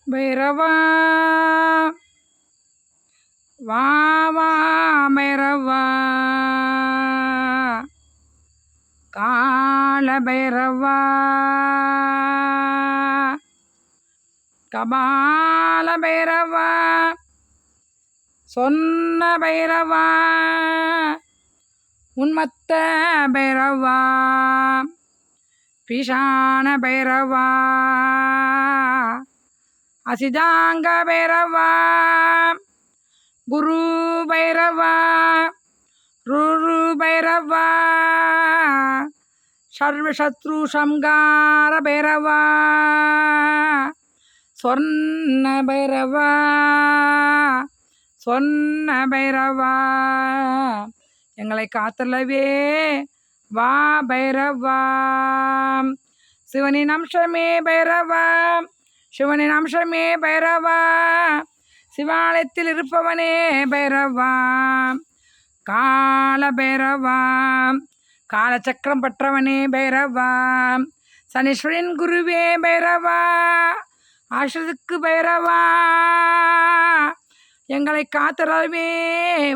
பைரவா வா வா பைரவா கால பைரவா கபால பைரவா சொன்ன பைரவா உன்மத்த பைரவா பிஷான பைரவா அசிதாங்க பைரவா குரு பைரவா ருரு பைரவா சர்வசத்ரு சம்கார பைரவா சொன்ன பைரவா சொன்ன பைரவா எங்களை காத்தலவே வா பைரவா சிவனின் அம்சமே பைரவா சிவனின் அம்சமே பைரவா சிவாலயத்தில் இருப்பவனே பைரவா கால பைரவா காலச்சக்கரம் பற்றவனே பைரவா சனீஸ்வரின் குருவே பைரவா ஆசிரதுக்கு பைரவா எங்களை காத்தரவே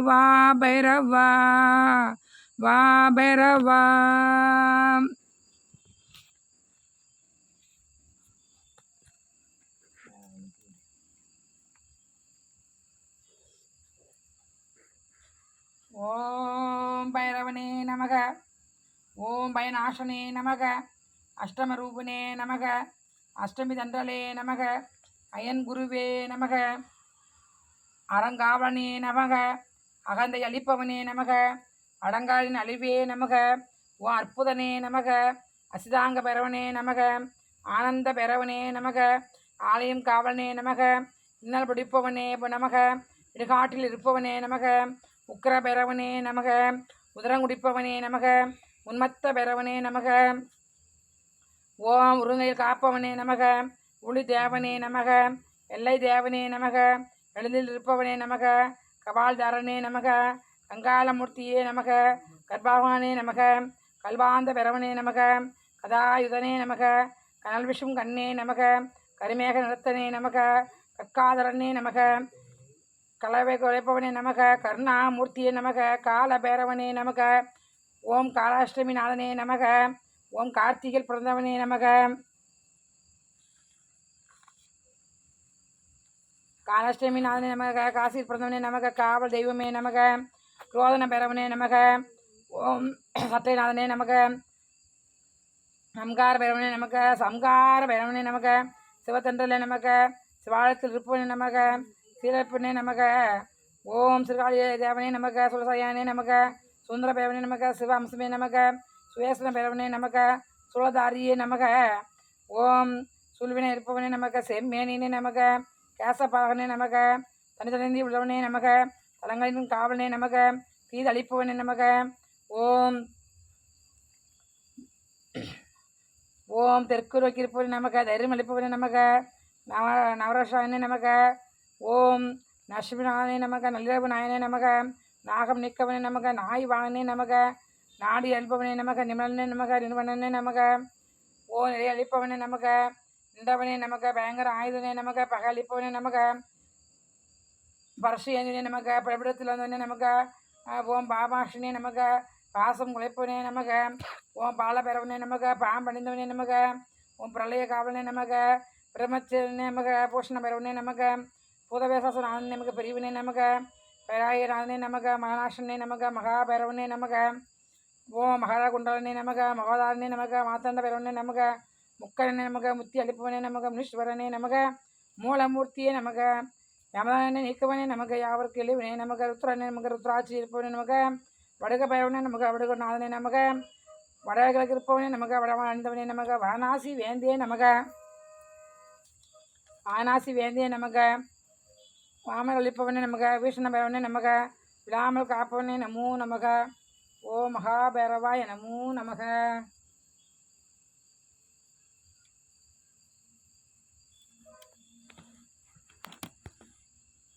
வா பைரவா வா பைரவா. ஓம் பைரவனே நமக ஓம் பயநாசனே நமக அஷ்டமரூபனே நமக அஷ்டமி தண்டலே நமக அயன் குருவே நமக அறங்காவலனே நமக அகந்தை அளிப்பவனே நமக அடங்காலின் அழிவே நமக ஓ அற்புதனே நமக அசிதாங்க பைரவனே நமக ஆனந்த பைரவனே நமக ஆலயம் காவலனே நமக இன்னல் பிடிப்பவனே நமக இடுகாட்டில் இருப்பவனே நமக உக்கர பைரவனே நமக உதரங்குடிப்பவனே நமக உன்மத்த பைரவனே நமக ஓம் உருங்கையில் காப்பவனே நமக ஒளி தேவனே நமக எல்லை தேவனே நமக எழுந்தில் இருப்பவனே நமக கபால்தாரனே நமக கங்காலமூர்த்தியே நமக கர்ப்பாவானே நமக கல்வாந்த பைரவனே நமக கதாயுதனே நமக கனல் விஷம் கண்ணே நமக கரிமேக நிறத்தனே நமக கற்காதரனே நமக கலவை குறைப்பவனே நமக கருணாமூர்த்தியே நமக கால பைரவனே நமக ஓம் காலாஷ்டமி நாதனே நமக ஓம் கார்த்திகையில் பிறந்தவனே நமக காலாஷ்டமி நாதனே நமக காசியில் பிறந்தவனே நமக காவல் தெய்வமே நமக குரோதன பைரவனே நமக ஓம் சட்டைநாதனே நமக சம்கார பைரவனே நமக சம்கார பைரவனே நமக சிவத்தண்டலே நமக சிவாலயத்தில் இருப்பவனே நமக சீரப்பனே நமக ஓம் சிறுகாளிய தேவனே நமக சுலசயானே நமக சுந்தர பைரவனே நமக சிவ அம்சமே நமக சுவேசன பைரவனே நமக சுலதாரியே நமக ஓம் சுல்வினை இருப்பவனே நமக செம்மேனினே நமக கேசபாகனே நமக தனித்தனந்தி உள்ளவனே நமக தலங்களின் காவலனே நமக தீது அளிப்பவனே நமக ஓம் ஓம் தெற்கு நோக்கி இருப்பவனே நமக தைரியம் அளிப்பவனே நமக நவரசாயனே நமக ஓம் நஷ்மிநாதனே நமக நல்லிரவு நாயனே நமக நாகம் நீக்கவனே நமக நாய் வாகனே நமக நாடி அழிப்பவனே நமக நிமலனே நமக நிறுவனனே நமக ஓ நிறை அளிப்பவனே நமக நின்றவனே நமக பயங்கர ஆயுதனே நமக பகை அளிப்பவனே நமக பரசு ஏந்தினே நமக பிரபிடத்தில் வந்தவனே நமக ஓம் பாபாஷனே நமக பாசம் குலைப்பவனே நமக ஓம் பாலபைரவனே நமக பாம்பணிந்தவனே நமக ஓம் பிரளய காவலனே நமக பிரம்மச்சரனே நமக பூஷண பைரவனே நமக பூதவேசாசனாதனே நமக பெரியவனே நமக பைராயநாதனே நமக மகநாசனே நமக மகாபைரவனே நமக ஓம் மகாரா குண்டலனே நமக மகோதாரனே நமக மாத்தண்ட பைரவனே நமக முக்கரனே நமக முத்தி அளிப்பவனே நமக முனீஸ்வரனே நமக மூலமூர்த்தியே நமக யமதானே நீக்கவனே நமக யாவருக்கு எளிவனே நமக ருத்ரனே நமக ருத்ராட்சி இருப்பவனே நமக வடக பைரவனே நமக வடகுநாதனே நமக வடகிழக்கு இருப்பவனே நமக வடவன் அணிந்தவனே நமக வானாசி வேந்தியே நமக வானாசி வேந்தியே நமக வாமல் அளிப்பவனே நமக வீஷண பைரவனே நமக விடாமல் காப்பவனே நமோ நமக ஓ மகாபைரவாய நமோ நமக.